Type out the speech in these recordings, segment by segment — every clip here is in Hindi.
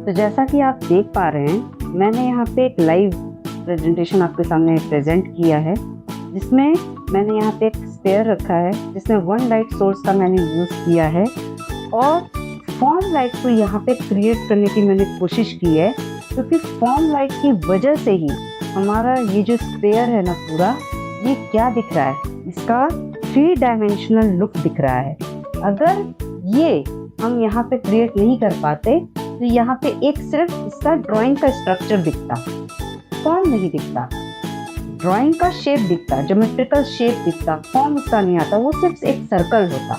तो जैसा कि आप देख पा रहे हैं, मैंने यहाँ पे एक लाइव प्रेजेंटेशन आपके सामने प्रेजेंट किया है, जिसमें मैंने यहाँ पे एक स्पेयर रखा है, जिसमें वन लाइट सोर्स का मैंने यूज़ किया है और फॉर्म लाइट को यहाँ पे क्रिएट करने की मैंने कोशिश की है, क्योंकि फॉर्म लाइट की वजह से ही हमारा ये जो स्पेयर है ना पूरा, ये क्या दिख रहा है, इसका 3 डायमेंशनल लुक दिख रहा है। अगर ये हम यहाँ पे क्रिएट नहीं कर पाते तो यहाँ पे एक सिर्फ इसका ड्राइंग का स्ट्रक्चर दिखता, फॉर्म नहीं दिखता, ड्राइंग का शेप दिखता, ज्योमेट्रिकल शेप दिखता, फॉर्म उसका नहीं आता, वो सिर्फ एक सर्कल होता।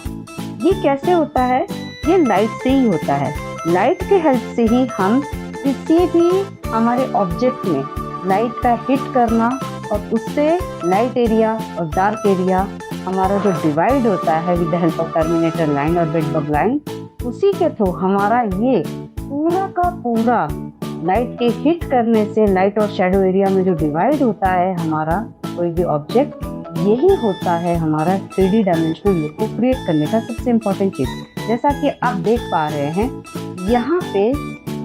ये कैसे होता है? ये लाइट से ही होता है। लाइट के हेल्प से ही हम किसी भी हमारे ऑब्जेक्ट में लाइट का हिट करना और उससे लाइट एरिया और डार्क एरिया हमारा जो डिवाइड होता है with the help of terminator line और बेड-बग लाइन, उसी के थ्रू हमारा ये पूरा का पूरा लाइट के हिट करने से लाइट और शैडो एरिया में जो डिवाइड होता है हमारा कोई भी ऑब्जेक्ट, यही होता है हमारा 3D डायमेंशनल लुक को क्रिएट करने का सबसे इम्पोर्टेंट चीज। जैसा कि आप देख पा रहे हैं, यहाँ पे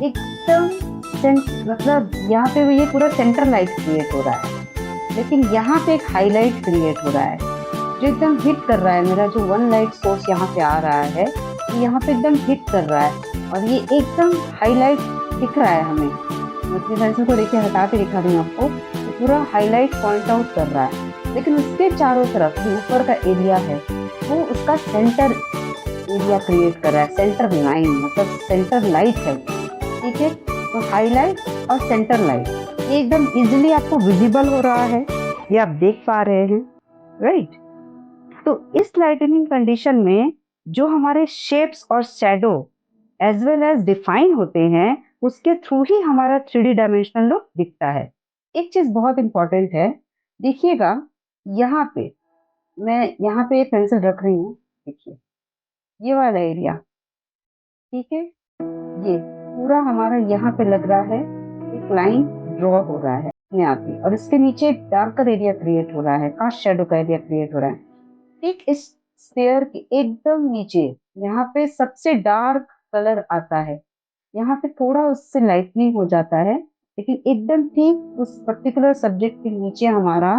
एकदम मतलब यहाँ पे ये पूरा सेंटर लाइट क्रिएट हो रहा है, लेकिन यहाँ पे एक हाईलाइट क्रिएट हो रहा है जो एकदम हिट कर रहा है। मेरा जो वन लाइट सोर्स यहाँ पे आ रहा है, यहाँ पे एकदम हिट कर रहा है और ये एकदम हाईलाइट दिख रहा है हमें। मैं अपनी पेंसिल को देखिए हटा के दिखा रही हूँ आपको, तो पूरा हाईलाइट पॉइंट आउट कर रहा है, लेकिन उसके चारों तरफ जो ऊपर का एरिया है वो उसका सेंटर एरिया क्रिएट कर रहा है, सेंटर लाइन, मतलब सेंटर लाइट है, ठीक है। तो हाईलाइट और सेंटर लाइट ये एकदम इजीली आपको विजिबल हो रहा है, ये आप देख पा रहे हैं, राइट। तो इस लाइटनिंग कंडीशन में जो हमारे शेप्स और shadow as well as define होते हैं, उसके थ्रू ही हमारा 3D डायमेंशनल लुक दिखता है। एक चीज बहुत इंपॉर्टेंट है, देखिएगा यहाँ पे मैं यहाँ पे एक पेंसिल रख रही हूँ, देखिए ये वाला एरिया, ठीक है, ये पूरा हमारा यहाँ पे लग रहा है एक लाइन ड्रॉ हो रहा है अपने आप ही, और इसके नीचे डार्कर एरिया क्रिएट हो रहा है, कास्ट शैडो का एरिया क्रिएट हो रहा है। ठीक इस स्फीयर के एकदम नीचे यहाँ पे सबसे डार्क कलर आता है, यहाँ पे थोड़ा उससे लाइटनिंग हो जाता है, लेकिन एकदम ठीक उस पर्टिकुलर सब्जेक्ट के नीचे हमारा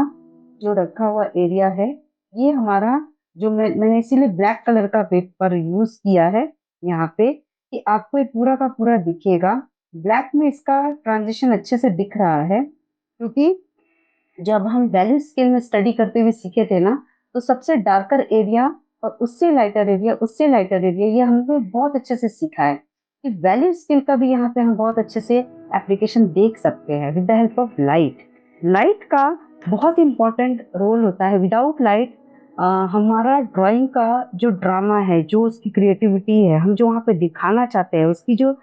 जो रखा हुआ एरिया है, ये हमारा जो मैंने इसीलिए ब्लैक कलर का पेपर यूज किया है यहाँ पे, कि आपको ये पूरा का पूरा दिखेगा। ब्लैक में इसका ट्रांजिशन अच्छे से दिख रहा है, क्योंकि जब हम वैल्यू स्केल में स्टडी करते हुए सीखे थे ना, तो सबसे डार्कर एरिया और उससे लाइटर एरिया, उससे लाइटर एरिया, ये हमने बहुत अच्छे से सीखा है कि वैल्यू स्केल का भी यहाँ पे हम बहुत अच्छे से एप्लीकेशन देख सकते हैं with the help of light. Light का बहुत इंपॉर्टेंट रोल होता है। विदाउट लाइट हमारा ड्राइंग का जो ड्रामा है, जो उसकी क्रिएटिविटी है, हम जो वहाँ पे दिखाना चाहते हैं, उसकी जो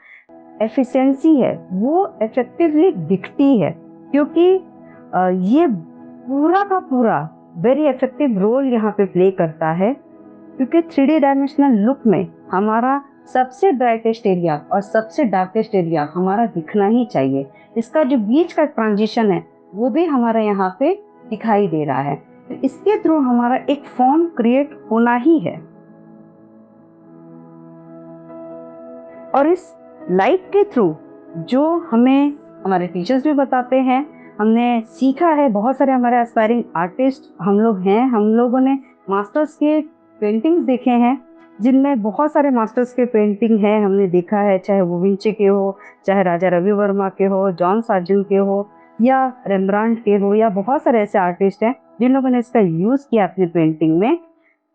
एफिशिएंसी है, वो इफेक्टिवली दिखती है, क्योंकि ये पूरा का पूरा वेरी इफेक्टिव रोल यहाँ पे प्ले करता है, क्योंकि 3D डायमेंशनल लुक में हमारा सबसे ब्राइटेस्ट एरिया और सबसे डार्केस्ट एरिया हमारा दिखना ही चाहिए। इसका जो बीच का ट्रांजिशन है वो भी हमारा यहाँ पे दिखाई दे रहा है, तो इसके थ्रू हमारा एक फॉर्म क्रिएट होना ही है। और इस लाइट के थ्रू जो हमें हमारे टीचर्स भी बताते हैं, हमने सीखा है, बहुत सारे हमारे एस्पायरिंग आर्टिस्ट हम लोग हैं, हम लोगों ने मास्टर्स के पेंटिंग्स देखे हैं, जिनमें बहुत सारे मास्टर्स के पेंटिंग हैं, हमने देखा है, चाहे वो विंची के हो, चाहे राजा रवि वर्मा के हो, जॉन सार्जेंट के हो, या रेम्ब्रांड के हो, या बहुत सारे ऐसे आर्टिस्ट हैं जिन लोगों ने इसका यूज किया अपनी पेंटिंग में।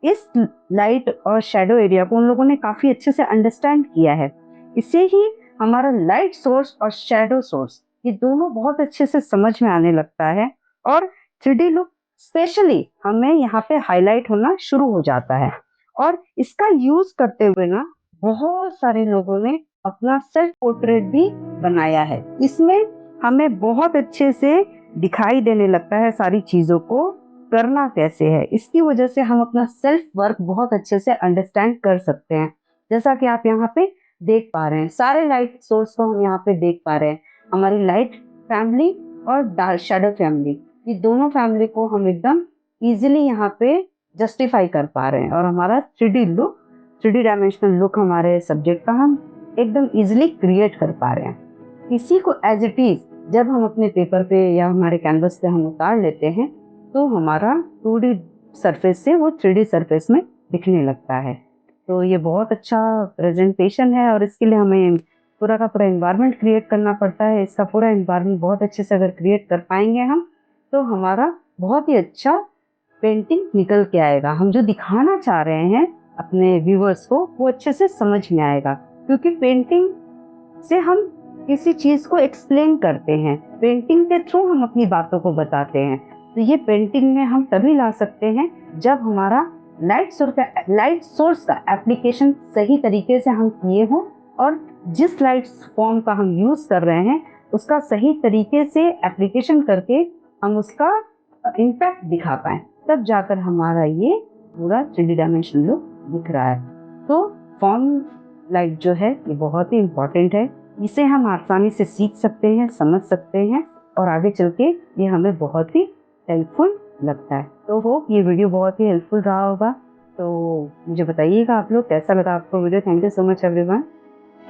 इस लाइट और शैडो एरिया को उन लोगों ने काफी अच्छे से अंडरस्टैंड किया है। इससे ही हमारा लाइट सोर्स और शैडो सोर्स ये दोनों बहुत अच्छे से समझ में आने लगता है, और 3D लुक स्पेशली हमें यहाँ पे हाईलाइट होना शुरू हो जाता है। और इसका यूज करते हुए ना बहुत सारे लोगों ने अपना सेल्फ पोर्ट्रेट भी बनाया है। इसमें हमें बहुत अच्छे से दिखाई देने लगता है सारी चीजों को करना कैसे है। इसकी वजह से हम अपना सेल्फ वर्क बहुत अच्छे से अंडरस्टैंड कर सकते हैं। जैसा कि आप यहाँ पे देख पा रहे हैं, सारे लाइट सोर्स को हम यहाँ पे देख पा रहे हैं, हमारी लाइट फैमिली और डार्क शैडो फैमिली, ये दोनों फैमिली को हम एकदम इजीली यहाँ पे जस्टिफाई कर पा रहे हैं, और हमारा 3D look, 3D dimensional look हमारे सब्जेक्ट का हम एकदम इजीली क्रिएट कर पा रहे हैं। किसी को एज इट इज जब हम अपने पेपर पे या हमारे कैनवस पे हम उतार लेते हैं तो हमारा 2D सरफेस से वो 3D सरफेस में दिखने लगता है। तो ये बहुत अच्छा प्रेजेंटेशन है और इसके लिए हमें पूरा का पूरा एनवायरनमेंट क्रिएट करना पड़ता है। इसका पूरा एनवायरनमेंट बहुत अच्छे से अगर क्रिएट कर पाएंगे हम तो हमारा बहुत ही अच्छा पेंटिंग निकल के आएगा। हम जो दिखाना चाह रहे हैं अपने व्यूअर्स को वो अच्छे से समझ में आएगा, क्योंकि पेंटिंग से हम किसी चीज को एक्सप्लेन करते हैं, पेंटिंग के थ्रू हम अपनी बातों को बताते हैं। तो ये पेंटिंग में हम तभी ला सकते हैं जब हमारा लाइट सोर्स का एप्लीकेशन सही तरीके से हम किए हों और जिस लाइट फॉर्म का हम यूज कर रहे हैं उसका सही तरीके से एप्लीकेशन करके हम उसका इम्पैक्ट दिखा पाए, तब जाकर हमारा ये पूरा 3D डायमेंशन लुक दिख रहा है। तो फॉर्म लाइट जो है ये बहुत ही इम्पोर्टेंट है। इसे हम आसानी से सीख सकते हैं, समझ सकते हैं और आगे चल के ये हमें बहुत ही हेल्पफुल लगता है। तो होप ये वीडियो बहुत ही हेल्पफुल रहा होगा। तो मुझे बताइएगा आप लोग कैसा लगा आपको video. Thank you so much everyone.